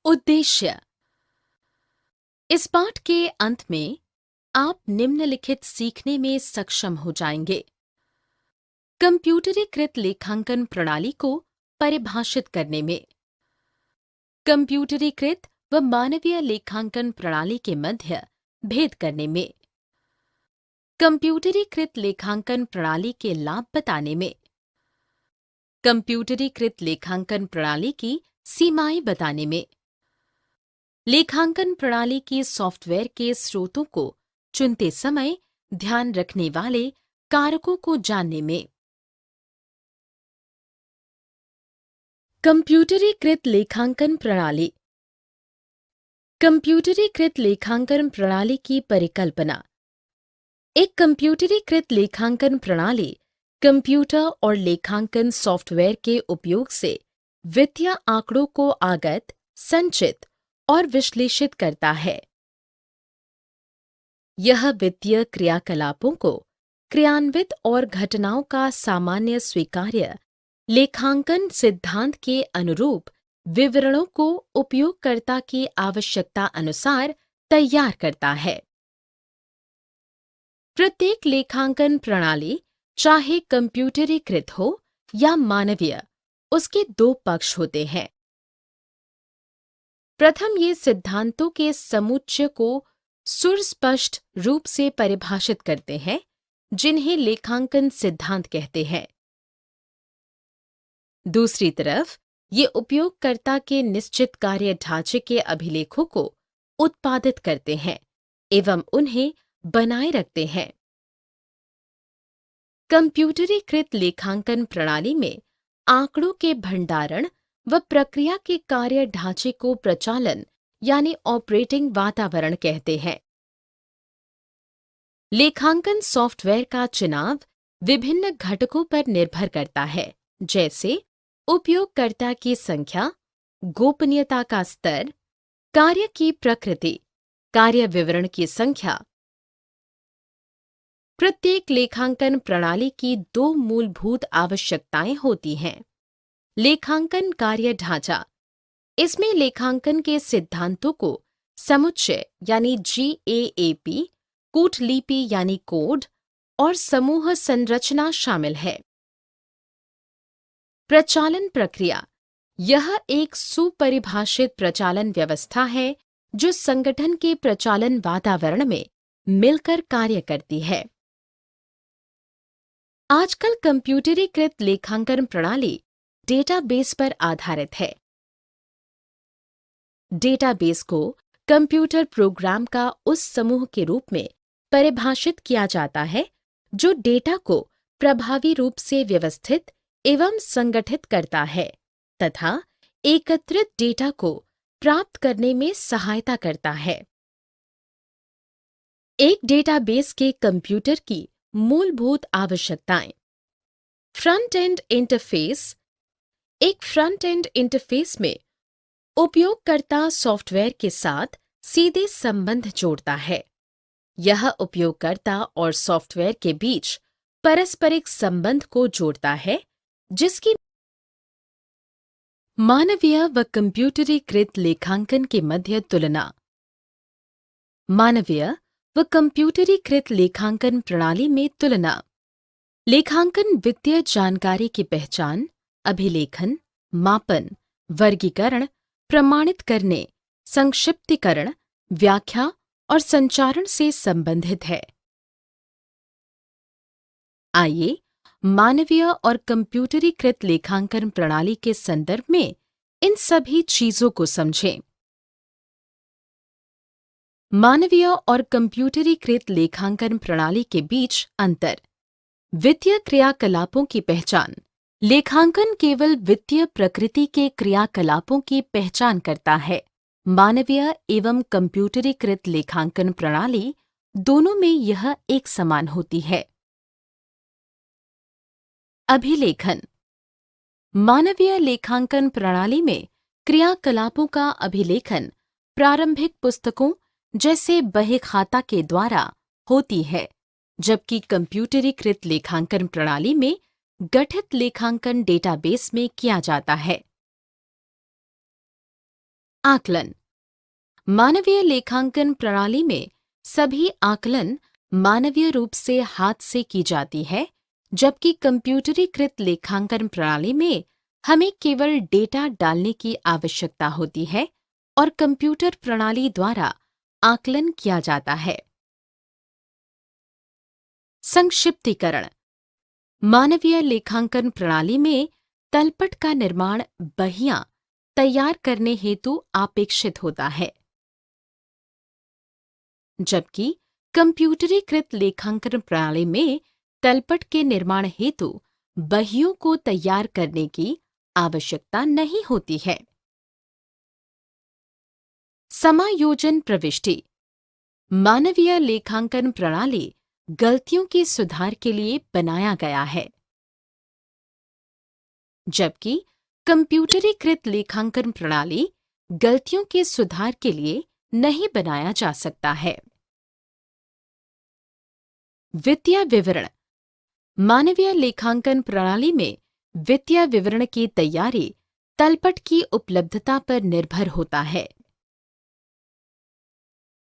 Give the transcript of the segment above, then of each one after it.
उद्देश्य। इस पाठ के अंत में आप निम्नलिखित सीखने में सक्षम हो जाएंगे। कंप्यूटरीकृत लेखांकन प्रणाली को परिभाषित करने में, कंप्यूटरीकृत व मानवीय लेखांकन प्रणाली के मध्य भेद करने में, कंप्यूटरीकृत लेखांकन प्रणाली के लाभ बताने में, कंप्यूटरीकृत लेखांकन प्रणाली की सीमाएं बताने में, लेखांकन प्रणाली की सॉफ्टवेयर के स्रोतों को चुनते समय ध्यान रखने वाले कारकों को जानने में। कंप्यूटरीकृत लेखांकन प्रणाली। कंप्यूटरीकृत लेखांकन प्रणाली की परिकल्पना। एक कंप्यूटरीकृत लेखांकन प्रणाली कंप्यूटर और लेखांकन सॉफ्टवेयर के उपयोग से वित्तीय आंकड़ों को आगत, संचित और विश्लेषित करता है। यह वित्तीय क्रियाकलापों को क्रियान्वित और घटनाओं का सामान्य स्वीकार्य लेखांकन सिद्धांत के अनुरूप विवरणों को उपयोगकर्ता की आवश्यकता अनुसार तैयार करता है। प्रत्येक लेखांकन प्रणाली, चाहे कंप्यूटरीकृत हो या मानवीय, उसके दो पक्ष होते हैं। प्रथम, ये सिद्धांतों के समुच्चय को सुस्पष्ट रूप से परिभाषित करते हैं, जिन्हें लेखांकन सिद्धांत कहते हैं। दूसरी तरफ, ये उपयोगकर्ता के निश्चित कार्य ढांचे के अभिलेखों को उत्पादित करते हैं एवं उन्हें बनाए रखते हैं। कंप्यूटरीकृत लेखांकन प्रणाली में आंकड़ों के भंडारण व प्रक्रिया के कार्य ढांचे को प्रचालन यानी ऑपरेटिंग वातावरण कहते हैं। लेखांकन सॉफ्टवेयर का चुनाव विभिन्न घटकों पर निर्भर करता है, जैसे उपयोगकर्ता की संख्या, गोपनीयता का स्तर, कार्य की प्रकृति, कार्य विवरण की संख्या। प्रत्येक लेखांकन प्रणाली की दो मूलभूत आवश्यकताएं होती हैं। लेखांकन कार्य ढांचा। इसमें लेखांकन के सिद्धांतों को समुच्चय यानी GAAP, कूटलिपि यानी कोड और समूह संरचना शामिल है। प्रचालन प्रक्रिया। यह एक सुपरिभाषित प्रचालन व्यवस्था है जो संगठन के प्रचालन वातावरण में मिलकर कार्य करती है। आजकल कंप्यूटरीकृत लेखांकन प्रणाली डेटाबेस पर आधारित है। डेटाबेस को कंप्यूटर प्रोग्राम का उस समूह के रूप में परिभाषित किया जाता है जो डेटा को प्रभावी रूप से व्यवस्थित एवं संगठित करता है तथा एकत्रित डेटा को प्राप्त करने में सहायता करता है। एक डेटाबेस के कंप्यूटर की मूलभूत आवश्यकताएं। Front end interface. एक फ्रंट एंड इंटरफेस में उपयोगकर्ता सॉफ्टवेयर के साथ सीधे संबंध जोड़ता है। यह उपयोगकर्ता और सॉफ्टवेयर के बीच पारस्परिक संबंध को जोड़ता है, जिसकी मानवीय व कंप्यूटरीकृत लेखांकन के मध्य तुलना। मानवीय व कंप्यूटरीकृत लेखांकन प्रणाली में तुलना। लेखांकन वित्तीय जानकारी की पहचान, अभिलेखन, मापन, वर्गीकरण, प्रमाणित करने, संक्षिप्तीकरण, व्याख्या और संचारण से संबंधित है। आइए मानवीय और कंप्यूटरीकृत लेखांकन प्रणाली के संदर्भ में इन सभी चीजों को समझें। मानवीय और कंप्यूटरीकृत लेखांकन प्रणाली के बीच अंतर। वित्तीय क्रियाकलापों की पहचान। लेखांकन केवल वित्तीय प्रकृति के क्रियाकलापों की पहचान करता है। मानवीय एवं कंप्यूटरीकृत लेखांकन प्रणाली दोनों में यह एक समान होती है। अभिलेखन। मानवीय लेखांकन प्रणाली में क्रियाकलापों का अभिलेखन प्रारंभिक पुस्तकों जैसे बही खाता के द्वारा होती है, जबकि कंप्यूटरीकृत लेखांकन प्रणाली में गठित लेखांकन डेटाबेस में किया जाता है। आकलन। मानवीय लेखांकन प्रणाली में सभी आकलन मानवीय रूप से हाथ से की जाती है, जबकि कंप्यूटरीकृत लेखांकन प्रणाली में हमें केवल डेटा डालने की आवश्यकता होती है और कंप्यूटर प्रणाली द्वारा आकलन किया जाता है। संक्षिप्तीकरण। मानवीय लेखांकन प्रणाली में तलपट का निर्माण बहियां तैयार करने हेतु अपेक्षित होता है, जबकि कंप्यूटरीकृत लेखांकन प्रणाली में तलपट के निर्माण हेतु बहियों को तैयार करने की आवश्यकता नहीं होती है। समायोजन प्रविष्टि। मानवीय लेखांकन प्रणाली गलतियों के सुधार के लिए बनाया गया है, जबकि कंप्यूटरीकृत लेखांकन प्रणाली गलतियों के सुधार के लिए नहीं बनाया जा सकता है। वित्तीय विवरण। मानवीय लेखांकन प्रणाली में वित्तीय विवरण की तैयारी तलपट की उपलब्धता पर निर्भर होता है,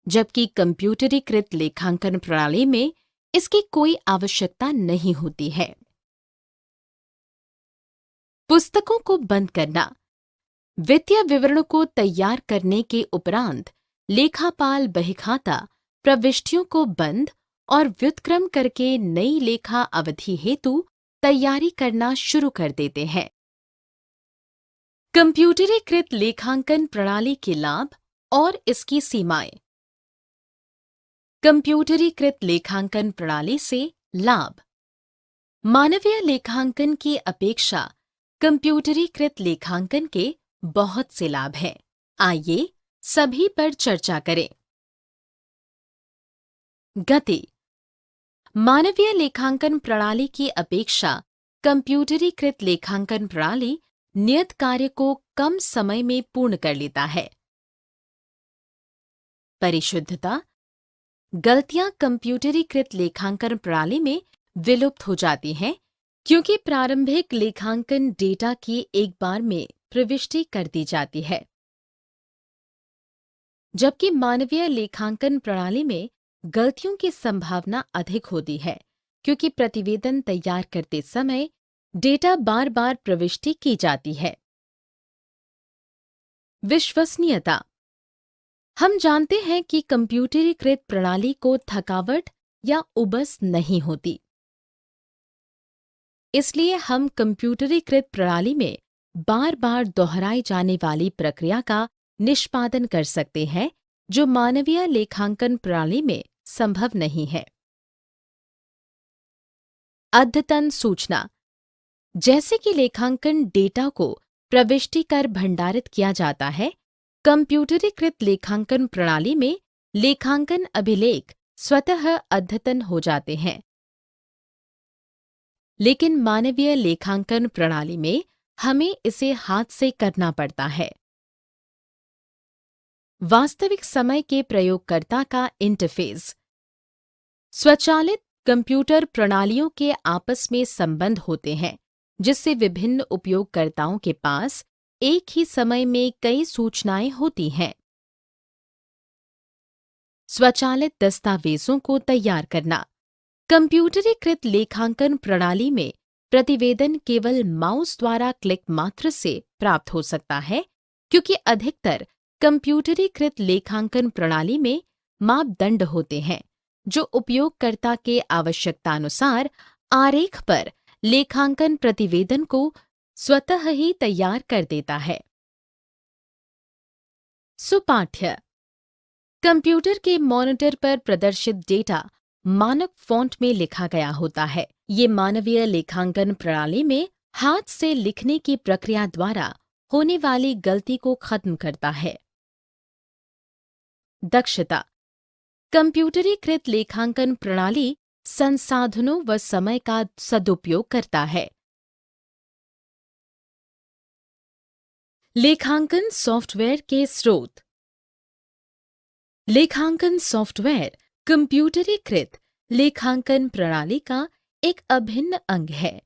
जबकि कंप्यूटरीकृत लेखांकन प्रणाली में इसकी कोई आवश्यकता नहीं होती है। पुस्तकों को बंद करना। वित्तीय विवरण को तैयार करने के उपरांत लेखापाल बहीखाता प्रविष्टियों को बंद और व्युत्क्रम करके नई लेखा अवधि हेतु तैयारी करना शुरू कर देते हैं। कंप्यूटरीकृत लेखांकन प्रणाली के लाभ और इसकी सीमाएं। कंप्यूटरीकृत लेखांकन प्रणाली से लाभ। मानवीय लेखांकन की अपेक्षा कंप्यूटरीकृत लेखांकन के बहुत से लाभ हैं। आइए सभी पर चर्चा करें। गति। मानवीय लेखांकन प्रणाली की अपेक्षा कंप्यूटरीकृत लेखांकन प्रणाली नियत कार्य को कम समय में पूर्ण कर लेता है। परिशुद्धता। गलतियां कंप्यूटरीकृत लेखांकन प्रणाली में विलुप्त हो जाती हैं, क्योंकि प्रारंभिक लेखांकन डेटा की एक बार में प्रविष्टि कर दी जाती है, जबकि मानवीय लेखांकन प्रणाली में गलतियों की संभावना अधिक होती है, क्योंकि प्रतिवेदन तैयार करते समय डेटा बार बार प्रविष्टि की जाती है। विश्वसनीयता। हम जानते हैं कि कंप्यूटरीकृत प्रणाली को थकावट या उबस नहीं होती, इसलिए हम कंप्यूटरीकृत प्रणाली में बार बार दोहराई जाने वाली प्रक्रिया का निष्पादन कर सकते हैं, जो मानवीय लेखांकन प्रणाली में संभव नहीं है। अद्यतन सूचना। जैसे कि लेखांकन डेटा को प्रविष्टि कर भंडारित किया जाता है, कंप्यूटरीकृत लेखांकन प्रणाली में लेखांकन अभिलेख स्वतः अद्यतन हो जाते हैं, लेकिन मानवीय लेखांकन प्रणाली में हमें इसे हाथ से करना पड़ता है। वास्तविक समय के प्रयोगकर्ता का इंटरफेस। स्वचालित कंप्यूटर प्रणालियों के आपस में संबंध होते हैं, जिससे विभिन्न उपयोगकर्ताओं के पास एक ही समय में कई सूचनाएं होती हैं। स्वचालित दस्तावेजों को तैयार करना। कंप्यूटरीकृत लेखांकन प्रणाली में प्रतिवेदन केवल माउस द्वारा क्लिक मात्र से प्राप्त हो सकता है, क्योंकि अधिकतर कंप्यूटरीकृत लेखांकन प्रणाली में मापदंड होते हैं, जो उपयोगकर्ता के आवश्यकतानुसार आरेख पर लेखांकन प्रतिवेदन को स्वतः ही तैयार कर देता है। सुपाठ्य। कंप्यूटर के मॉनिटर पर प्रदर्शित डेटा मानक फ़ॉन्ट में लिखा गया होता है। ये मानवीय लेखांकन प्रणाली में हाथ से लिखने की प्रक्रिया द्वारा होने वाली गलती को खत्म करता है। दक्षता। कंप्यूटरीकृत लेखांकन प्रणाली संसाधनों व समय का सदुपयोग करता है। लेखांकन सॉफ्टवेयर के स्रोत। लेखांकन सॉफ्टवेयर कंप्यूटरीकृत लेखांकन प्रणाली का एक अभिन्न अंग है।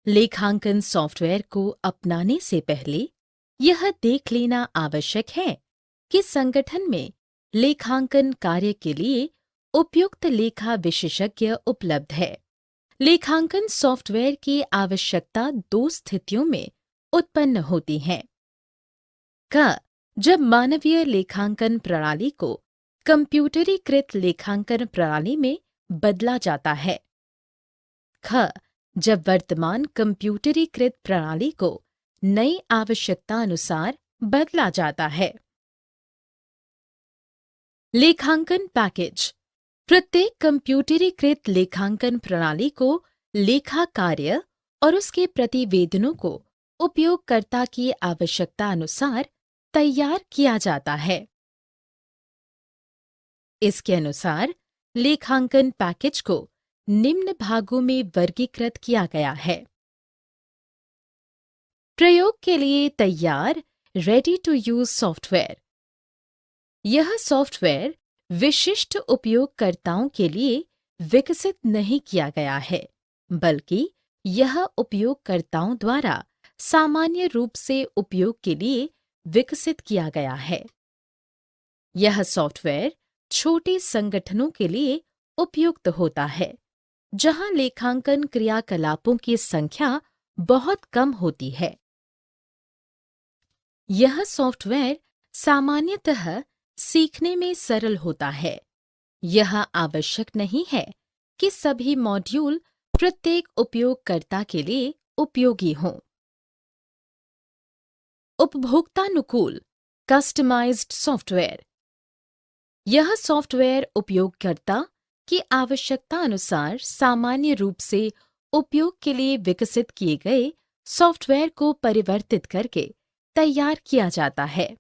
लेखांकन सॉफ्टवेयर को अपनाने से पहले यह देख लेना आवश्यक है कि संगठन में लेखांकन कार्य के लिए उपयुक्त लेखा विशेषज्ञ उपलब्ध है। लेखांकन सॉफ्टवेयर की आवश्यकता दो स्थितियों में उत्पन्न होती है। क जब मानवीय लेखांकन प्रणाली को कंप्यूटरीकृत लेखांकन प्रणाली में बदला जाता है। ख जब वर्तमान कंप्यूटरीकृत प्रणाली को नई आवश्यकता अनुसार बदला जाता है। लेखांकन पैकेज प्रत्येक कंप्यूटरीकृत लेखांकन प्रणाली को लेखा कार्य और उसके प्रतिवेदनों को उपयोगकर्ता की आवश्यकता अनुसार तैयार किया जाता है। इसके अनुसार लेखांकन पैकेज को निम्न भागों में वर्गीकृत किया गया है। प्रयोग के लिए तैयार रेडी टू यूज सॉफ्टवेयर। यह सॉफ्टवेयर विशिष्ट उपयोगकर्ताओं के लिए विकसित नहीं किया गया है, बल्कि यह उपयोगकर्ताओं द्वारा सामान्य रूप से उपयोग के लिए विकसित किया गया है। यह सॉफ्टवेयर छोटे संगठनों के लिए उपयुक्त होता है, जहां लेखांकन क्रियाकलापों की संख्या बहुत कम होती है। यह सॉफ्टवेयर सामान्यतः सीखने में सरल होता है। यह आवश्यक नहीं है कि सभी मॉड्यूल प्रत्येक उपयोगकर्ता के लिए उपयोगी हों। उपभोक्तानुकूल कस्टमाइज्ड सॉफ्टवेयर। यह सॉफ्टवेयर उपयोगकर्ता की आवश्यकता अनुसार सामान्य रूप से उपयोग के लिए विकसित किए गए सॉफ्टवेयर को परिवर्तित करके तैयार किया जाता है।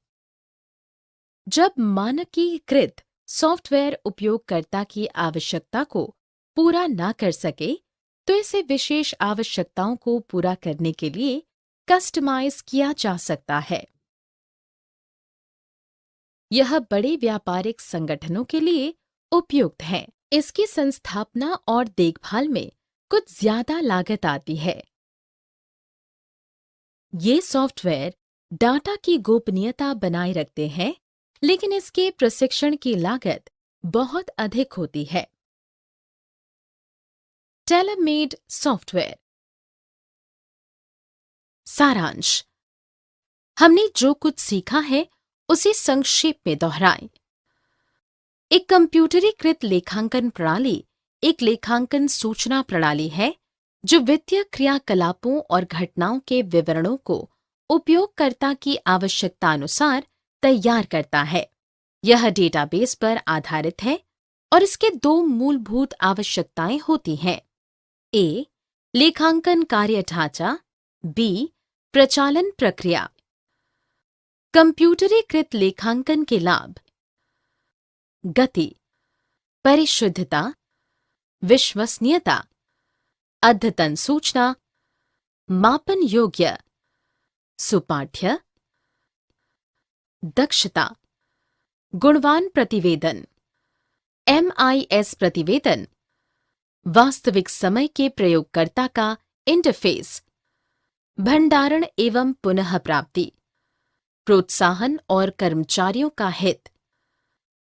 जब मानकीकृत सॉफ्टवेयर उपयोगकर्ता की आवश्यकता को पूरा न कर सके, तो इसे विशेष आवश्यकताओं को पूरा करने के लिए कस्टमाइज किया जा सकता है। यह बड़े व्यापारिक संगठनों के लिए उपयुक्त है। इसकी संस्थापना और देखभाल में कुछ ज्यादा लागत आती है। ये सॉफ्टवेयर डाटा की गोपनीयता बनाए रखते हैं, लेकिन इसके प्रशिक्षण की लागत बहुत अधिक होती है। Taylor-made software. सारांश। हमने जो कुछ सीखा है उसे संक्षेप में दोहराएं। एक कंप्यूटरीकृत लेखांकन प्रणाली एक लेखांकन सूचना प्रणाली है जो वित्तीय क्रियाकलापों और घटनाओं के विवरणों को उपयोगकर्ता की आवश्यकता अनुसार तैयार करता है। यह डेटाबेस पर आधारित है और इसके दो मूलभूत आवश्यकताएं होती हैं। ए. लेखांकन कार्य ढांचा। बी. प्रचालन प्रक्रिया। कंप्यूटरीकृत लेखांकन के लाभ। गति, परिशुद्धता, विश्वसनीयता, अद्यतन सूचना, मापन योग्य, सुपाठ्य, दक्षता, गुणवान प्रतिवेदन, MIS प्रतिवेदन, वास्तविक समय के प्रयोगकर्ता का इंटरफेस, भंडारण एवं पुनः प्राप्ति, प्रोत्साहन और कर्मचारियों का हित,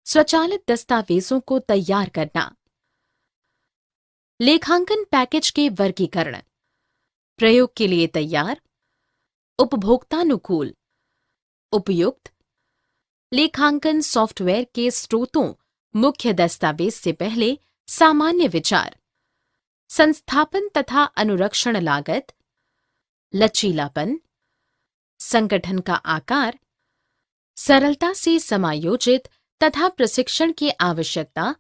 स्वचालित दस्तावेजों को तैयार करना। लेखांकन पैकेज के वर्गीकरण। प्रयोग के लिए तैयार, उपभोक्तानुकूल, उपयुक्त। लेखांकन सॉफ्टवेयर के स्रोतों मुख्य दस्तावेज से पहले सामान्य विचार, संस्थापन तथा अनुरक्षण लागत, लचीलापन, संगठन का आकार, सरलता से समायोजित तथा प्रशिक्षण की आवश्यकता,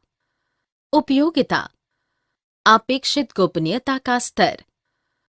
उपयोगिता, अपेक्षित गोपनीयता का स्तर।